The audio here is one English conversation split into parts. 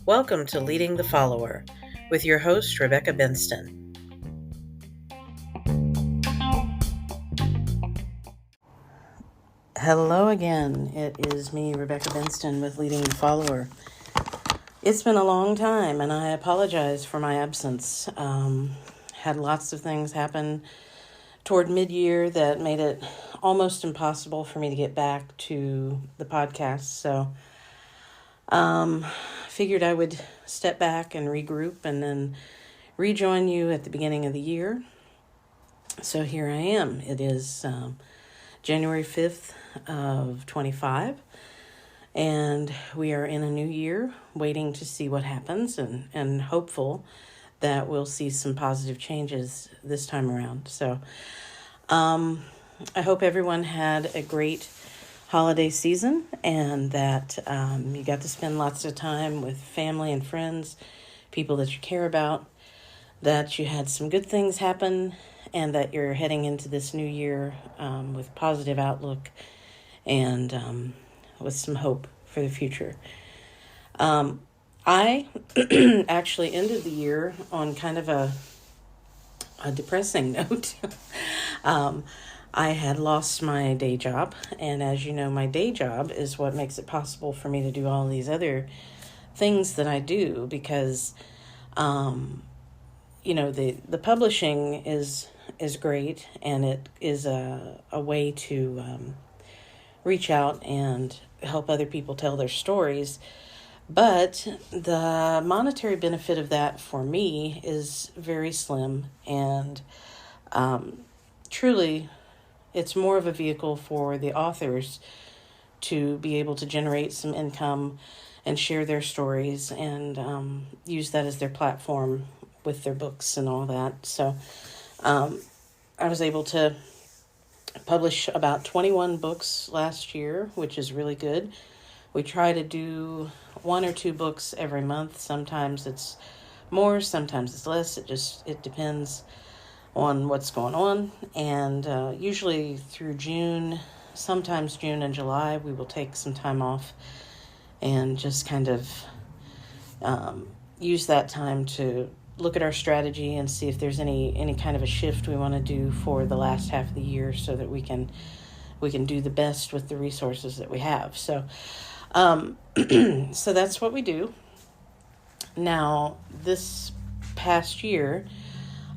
Welcome to Leading the Follower with your host, Rebecca Benston. Hello again. It is me, Rebecca Benston, with Leading the Follower. It's been a long time, and I apologize for my absence. Had lots of things happen toward mid-year that made it almost impossible for me to get back to the podcast. So figured I would step back and regroup and then rejoin you at the beginning of the year. So here I am. It is January 5th of 25, and we are in a new year, waiting to see what happens and hopeful that we'll see some positive changes this time around. So I hope everyone had a great holiday season and that you got to spend lots of time with family and friends, people that you care about, that you had some good things happen, and that you're heading into this new year with positive outlook and with some hope for the future. I actually ended the year on kind of a depressing note. I had lost my day job, and as you know, my day job is what makes it possible for me to do all these other things that I do, because the publishing is great, and it is a way to reach out and help other people tell their stories. But the monetary benefit of that for me is very slim, and truly it's more of a vehicle for the authors to be able to generate some income and share their stories and use that as their platform with their books and all that. So I was able to publish about 21 books last year, which is really good. We try to do 1 or 2 books every month. Sometimes it's more, sometimes it's less. It depends on what's going on. And usually through June, sometimes June and July, we will take some time off and just kind of use that time to look at our strategy and see if there's any kind of a shift we want to do for the last half of the year, so that we can do the best with the resources that we have. So so that's what we do. Now, this past year,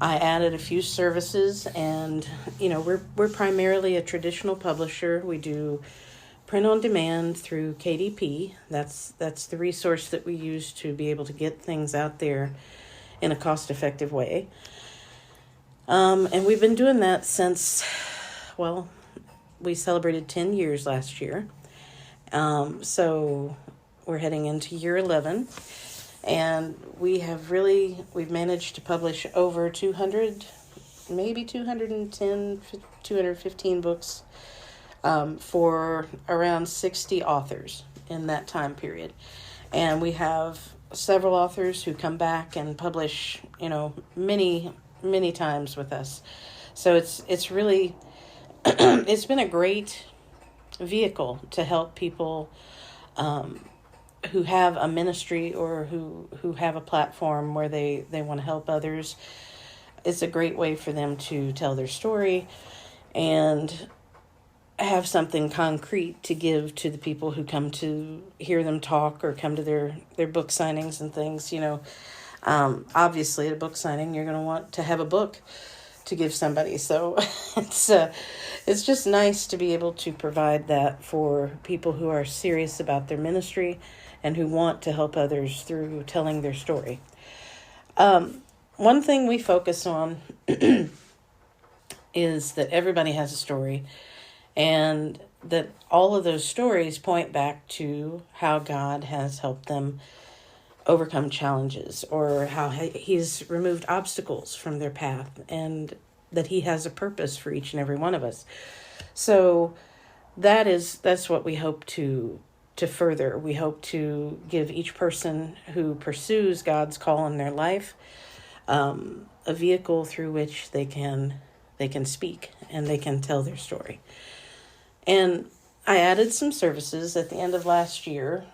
I added a few services, and we're primarily a traditional publisher. We do print on demand through KDP. That's the resource that we use to be able to get things out there in a cost-effective way. And we've been doing that since, we celebrated 10 years last year. So we're heading into year 11, and we've managed to publish over 200, maybe 210, 215 books for around 60 authors in that time period. And we have several authors who come back and publish, many, many times with us. So it's really, it's been a great vehicle to help people who have a ministry or who have a platform where they want to help others. It's a great way for them to tell their story and have something concrete to give to the people who come to hear them talk or come to their book signings and things. Obviously at a book signing, you're going to want to have a book to give somebody. So it's just nice to be able to provide that for people who are serious about their ministry and who want to help others through telling their story. One thing we focus on is that everybody has a story, and that all of those stories point back to how God has helped them overcome challenges, or how he's removed obstacles from their path, and that he has a purpose for each and every one of us. So that's what we hope to further. We hope to give each person who pursues God's call in their life a vehicle through which they can speak and they can tell their story. And I added some services at the end of last year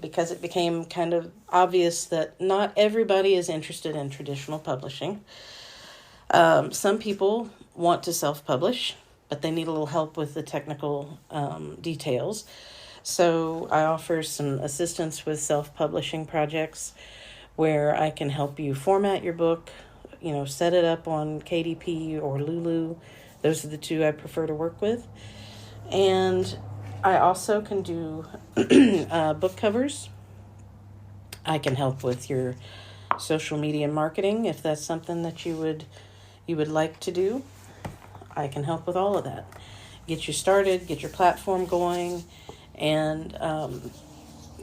because it became kind of obvious that not everybody is interested in traditional publishing. Some people want to self-publish, but they need a little help with the technical details. So I offer some assistance with self-publishing projects where I can help you format your book, set it up on KDP or Lulu. Those are the two I prefer to work with. And I also can do book covers. I can help with your social media marketing if that's something that you would like to do. I can help with all of that. Get you started, get your platform going, and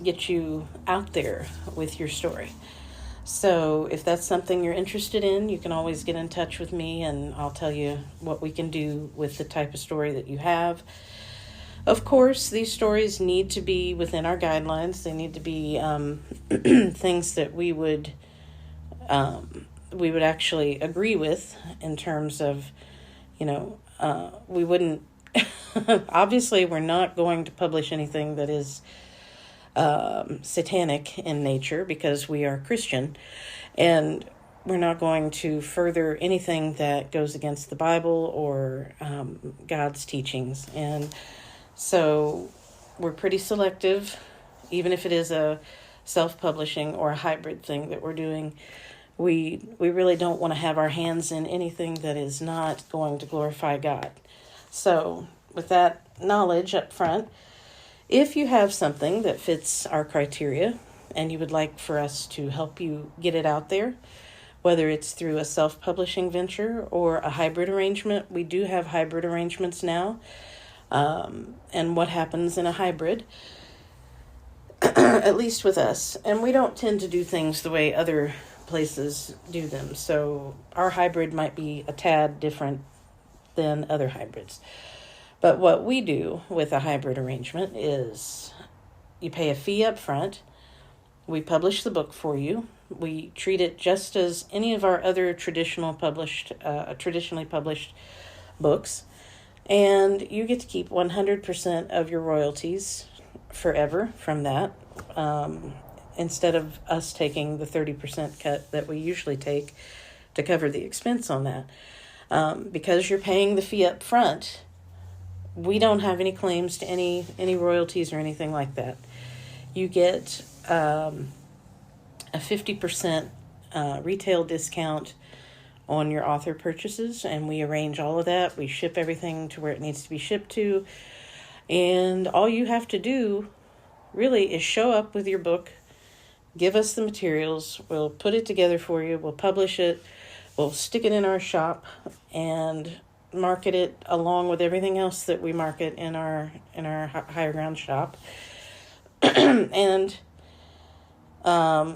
get you out there with your story. So if that's something you're interested in, you can always get in touch with me and I'll tell you what we can do with the type of story that you have. Of course, these stories need to be within our guidelines. They need to be things that we would actually agree with in terms of, we wouldn't, obviously we're not going to publish anything that is satanic in nature because we are Christian, and we're not going to further anything that goes against the Bible or God's teachings. And so we're pretty selective, even if it is a self-publishing or a hybrid thing that we're doing. We really don't want to have our hands in anything that is not going to glorify God. So with that knowledge up front, if you have something that fits our criteria and you would like for us to help you get it out there, whether it's through a self-publishing venture or a hybrid arrangement, we do have hybrid arrangements now. And what happens in a hybrid, at least with us, and we don't tend to do things the way other places do them. So our hybrid might be a tad different than other hybrids. But what we do with a hybrid arrangement is you pay a fee up front. We publish the book for you. We treat it just as any of our other traditionally published books. And you get to keep 100% of your royalties forever from that, instead of us taking the 30% cut that we usually take to cover the expense on that. Because you're paying the fee up front, we don't have any claims to any royalties or anything like that. You get a 50% retail discount on your author purchases, and we arrange all of that. We ship everything to where it needs to be shipped to, and all you have to do really is show up with your book, give us the materials, we'll put it together for you, we'll publish it, we'll stick it in our shop, and market it along with everything else that we market in our Higher Ground shop. And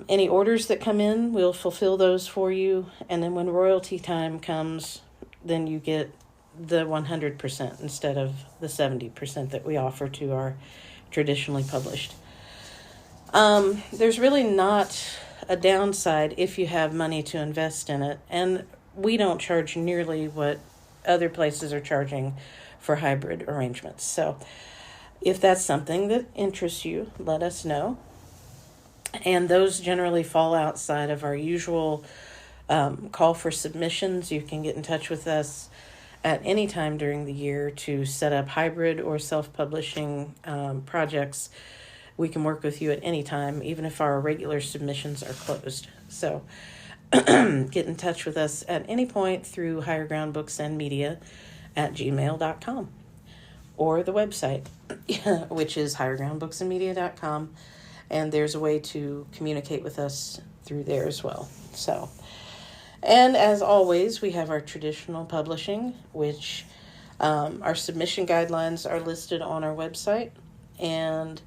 any orders that come in, we'll fulfill those for you. And then when royalty time comes, then you get the 100% instead of the 70% that we offer to our traditionally published. There's really not a downside if you have money to invest in it. And we don't charge nearly what other places are charging for hybrid arrangements. So if that's something that interests you, let us know. And those generally fall outside of our usual call for submissions. You can get in touch with us at any time during the year to set up hybrid or self-publishing projects. We can work with you at any time, even if our regular submissions are closed. So get in touch with us at any point through highergroundbooksandmedia@gmail.com or the website, which is highergroundbooksandmedia.com. And there's a way to communicate with us through there as well. So, and as always, we have our traditional publishing, which our submission guidelines are listed on our website. And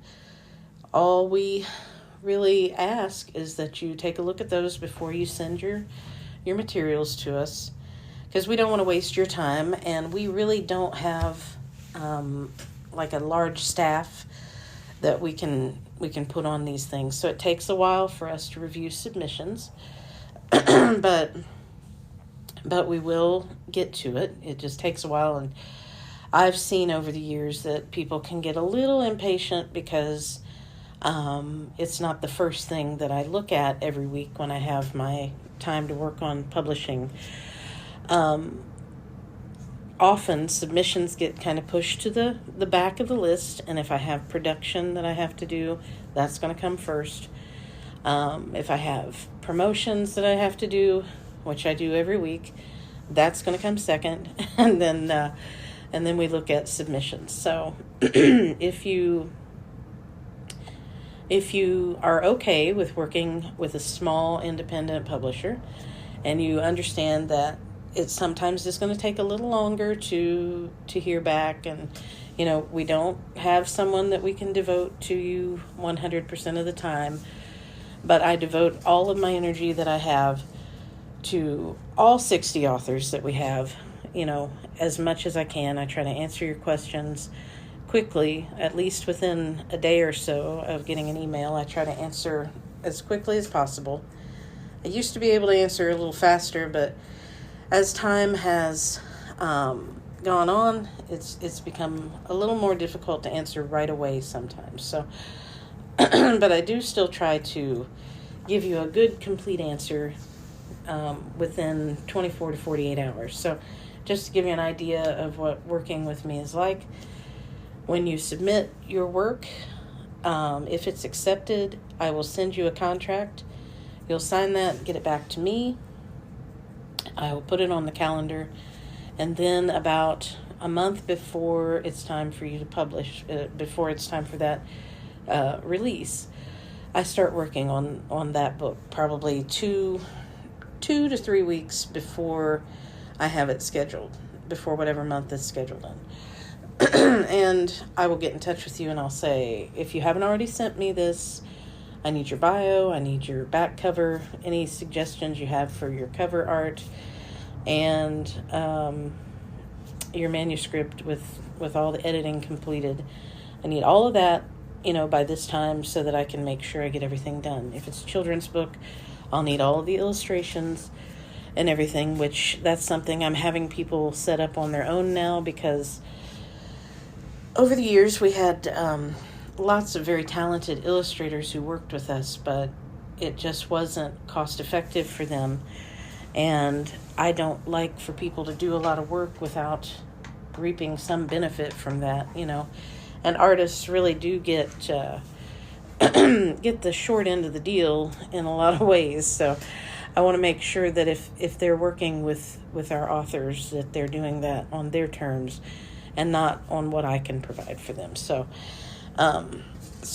all we really ask is that you take a look at those before you send your materials to us, because we don't want to waste your time, and we really don't have like a large staff that we can put on these things. So it takes a while for us to review submissions, but we will get to it. It just takes a while, and I've seen over the years that people can get a little impatient because it's not the first thing that I look at every week when I have my time to work on publishing. Often submissions get kind of pushed to the back of the list, and if I have production that I have to do, that's going to come first. If I have promotions that I have to do, which I do every week, that's going to come second, and then we look at submissions. So if you are okay with working with a small independent publisher, and you understand that it sometimes is going to take a little longer to hear back, and we don't have someone that we can devote to you 100% of the time, but I devote all of my energy that I have to all 60 authors that we have, as much as I can. I try to answer your questions quickly, at least within a day or so of getting an email. I try to answer as quickly as possible. I used to be able to answer a little faster, but as time has gone on, it's become a little more difficult to answer right away sometimes. So, but I do still try to give you a good, complete answer within 24 to 48 hours. So, just to give you an idea of what working with me is like, when you submit your work, if it's accepted, I will send you a contract. You'll sign that, get it back to me. I will put it on the calendar, and then about a month before it's time for you to publish, before it's time for that release, I start working on that book, probably two to 3 weeks before I have it scheduled, before whatever month it's scheduled in. And I will get in touch with you, and I'll say, if you haven't already sent me this, I need your bio, I need your back cover, any suggestions you have for your cover art, and your manuscript with all the editing completed. I need all of that, by this time, so that I can make sure I get everything done. If it's a children's book, I'll need all of the illustrations and everything, which that's something I'm having people set up on their own now, because over the years we had lots of very talented illustrators who worked with us, but it just wasn't cost effective for them. And I don't like for people to do a lot of work without reaping some benefit from that, And artists really do get the short end of the deal in a lot of ways. So I want to make sure that if they're working with our authors, that they're doing that on their terms and not on what I can provide for them. So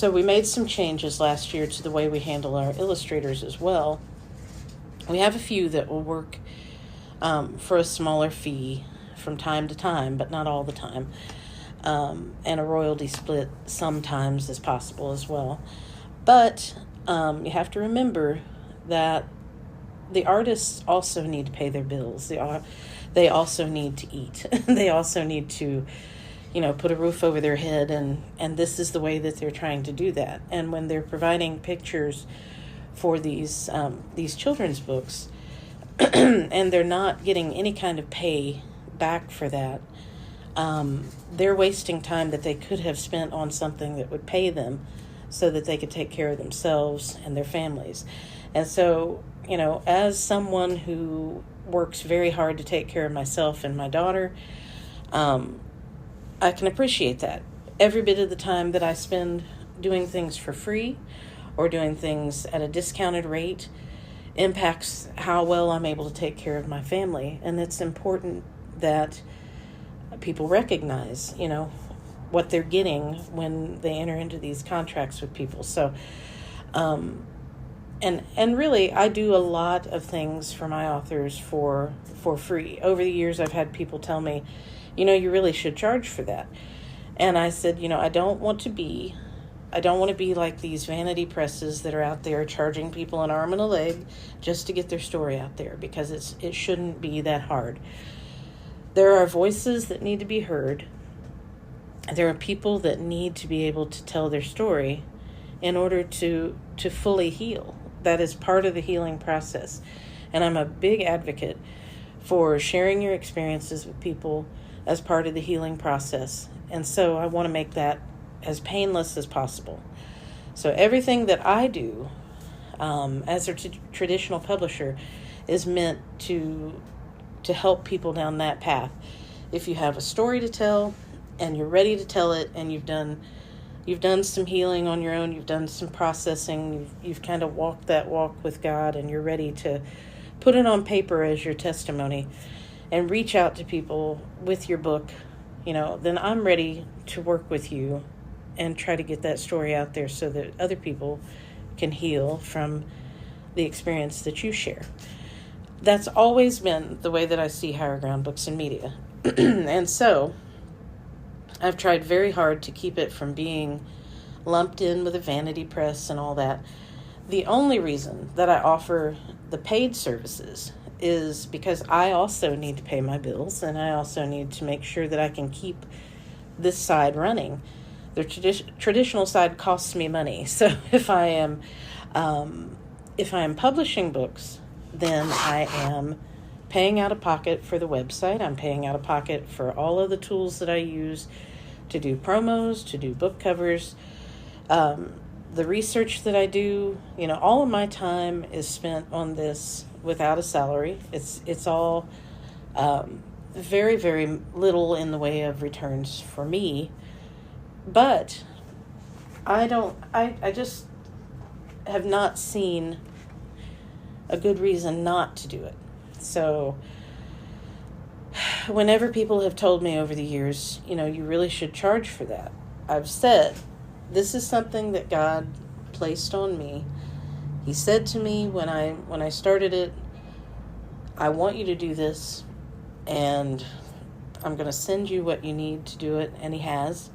we made some changes last year to the way we handle our illustrators as well. We have a few that will work for a smaller fee from time to time, but not all the time. And a royalty split sometimes is possible as well. But you have to remember that the artists also need to pay their bills. They also need to eat. They also need to, put a roof over their head, and this is the way that they're trying to do that. And when they're providing pictures for these children's books, and they're not getting any kind of pay back for that, they're wasting time that they could have spent on something that would pay them so that they could take care of themselves and their families. And so, as someone who works very hard to take care of myself and my daughter, I can appreciate that. Every bit of the time that I spend doing things for free or doing things at a discounted rate impacts how well I'm able to take care of my family. And it's important that people recognize, what they're getting when they enter into these contracts with people. So, and really, I do a lot of things for my authors for free. Over the years, I've had people tell me, you really should charge for that. And I said, I don't want to be like these vanity presses that are out there charging people an arm and a leg just to get their story out there, because it shouldn't be that hard. There are voices that need to be heard. There are people that need to be able to tell their story in order to fully heal. That is part of the healing process. And I'm a big advocate for sharing your experiences with people, as part of the healing process. And so I want to make that as painless as possible. So everything that I do as a traditional publisher is meant to help people down that path. If you have a story to tell and you're ready to tell it, and you've done some healing on your own, you've done some processing, you've kind of walked that walk with God, and you're ready to put it on paper as your testimony and reach out to people with your book, then I'm ready to work with you and try to get that story out there so that other people can heal from the experience that you share. That's always been the way that I see Higher Ground Books and Media. And so I've tried very hard to keep it from being lumped in with a vanity press and all that. The only reason that I offer the paid services is because I also need to pay my bills, and I also need to make sure that I can keep this side running. The traditional side costs me money. So if I am publishing books, then I am paying out of pocket for the website. I'm paying out of pocket for all of the tools that I use to do promos, to do book covers, the research that I do. All of my time is spent on this without a salary. It's all very, very little in the way of returns for me. But I just have not seen a good reason not to do it. So whenever people have told me over the years, you really should charge for that, I've said, this is something that God placed on me. He said to me when I started it, I want you to do this, and I'm going to send you what you need to do it, and He has.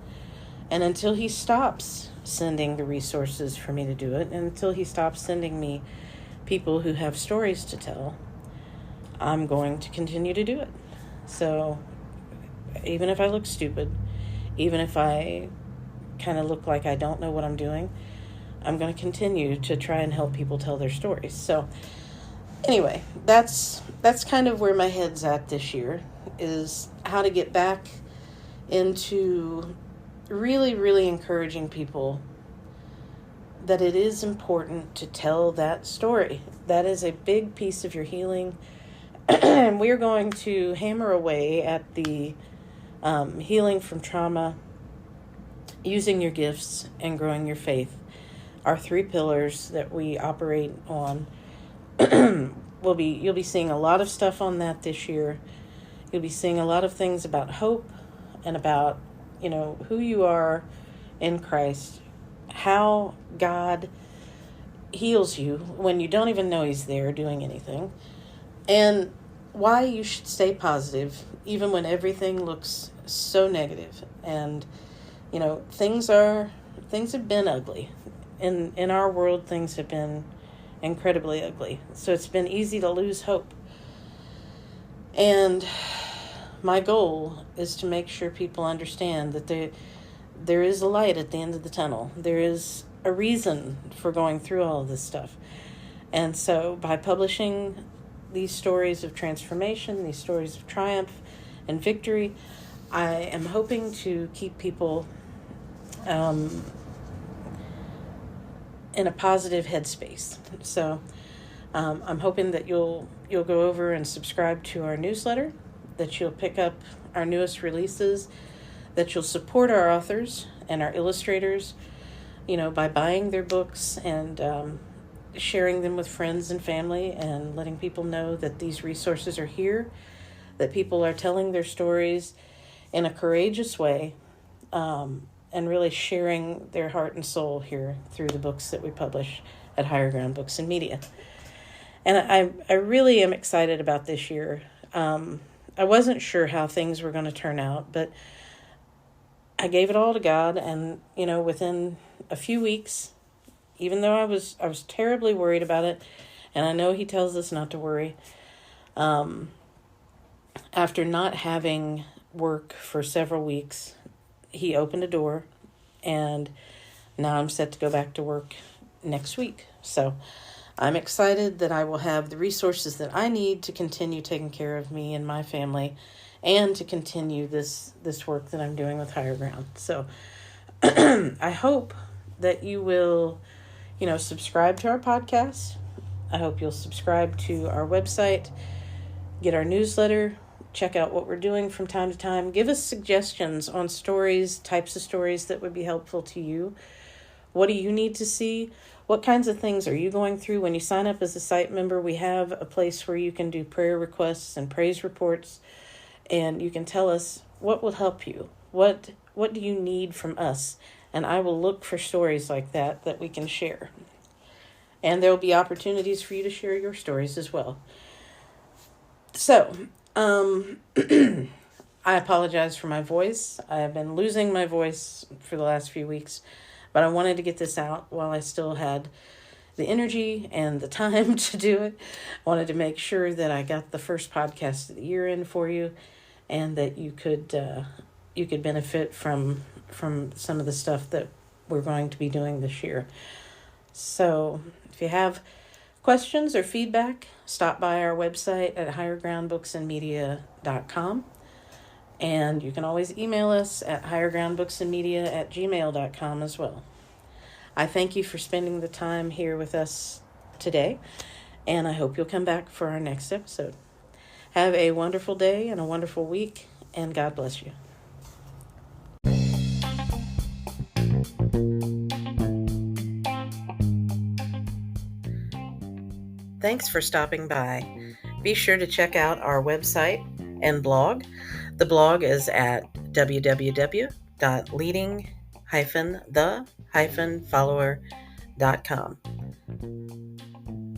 And until He stops sending the resources for me to do it, and until He stops sending me people who have stories to tell, I'm going to continue to do it. So even if I look stupid, even if I kind of look like I don't know what I'm doing, I'm going to continue to try and help people tell their stories. So anyway, that's kind of where my head's at this year, is how to get back into really, really encouraging people that it is important to tell that story. That is a big piece of your healing. And we're going to hammer away at the healing from trauma, using your gifts, and growing your faith. Our 3 pillars that we operate on. You'll be seeing a lot of stuff on that this year. You'll be seeing a lot of things about hope and about, who you are in Christ, how God heals you when you don't even know He's there doing anything, and why you should stay positive even when everything looks so negative. And things have been ugly in our world. Things have been incredibly ugly, so it's been easy to lose hope. And my goal is to make sure people understand that there is a light at the end of the tunnel. There is a reason for going through all of this stuff. And so by publishing these stories of transformation, these stories of triumph and victory, I am hoping to keep people in a positive headspace. So I'm hoping that you'll go over and subscribe to our newsletter, that you'll pick up our newest releases, that you'll support our authors and our illustrators, by buying their books and sharing them with friends and family, and letting people know that these resources are here, that people are telling their stories in a courageous way, and really sharing their heart and soul here through the books that we publish at Higher Ground Books and Media. And I really am excited about this year. I wasn't sure how things were going to turn out, but I gave it all to God, and within a few weeks, even though I was terribly worried about it, and I know He tells us not to worry, after not having work for several weeks, He opened a door, and now I'm set to go back to work next week. So I'm excited that I will have the resources that I need to continue taking care of me and my family and to continue this work that I'm doing with Higher Ground. So I hope that you will, subscribe to our podcast. I hope you'll subscribe to our website, get our newsletter, check out what we're doing from time to time. Give us suggestions on stories, types of stories that would be helpful to you. What do you need to see? What kinds of things are you going through? When you sign up as a site member, we have a place where you can do prayer requests and praise reports, and you can tell us what will help you. What do you need from us? And I will look for stories like that we can share. And there will be opportunities for you to share your stories as well. So, I apologize for my voice. I have been losing my voice for the last few weeks, but I wanted to get this out while I still had the energy and the time to do it. I wanted to make sure that I got the first podcast of the year in for you, and that you could benefit from some of the stuff that we're going to be doing this year. So if you have questions or feedback, stop by our website at highergroundbooksandmedia.com. And you can always email us at highergroundbooksandmedia@gmail.com as well. I thank you for spending the time here with us today, and I hope you'll come back for our next episode. Have a wonderful day and a wonderful week, and God bless you. Thanks for stopping by. Be sure to check out our website and blog. The blog is at www.leading-the-follower.com.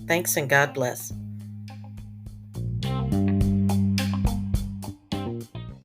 Thanks and God bless.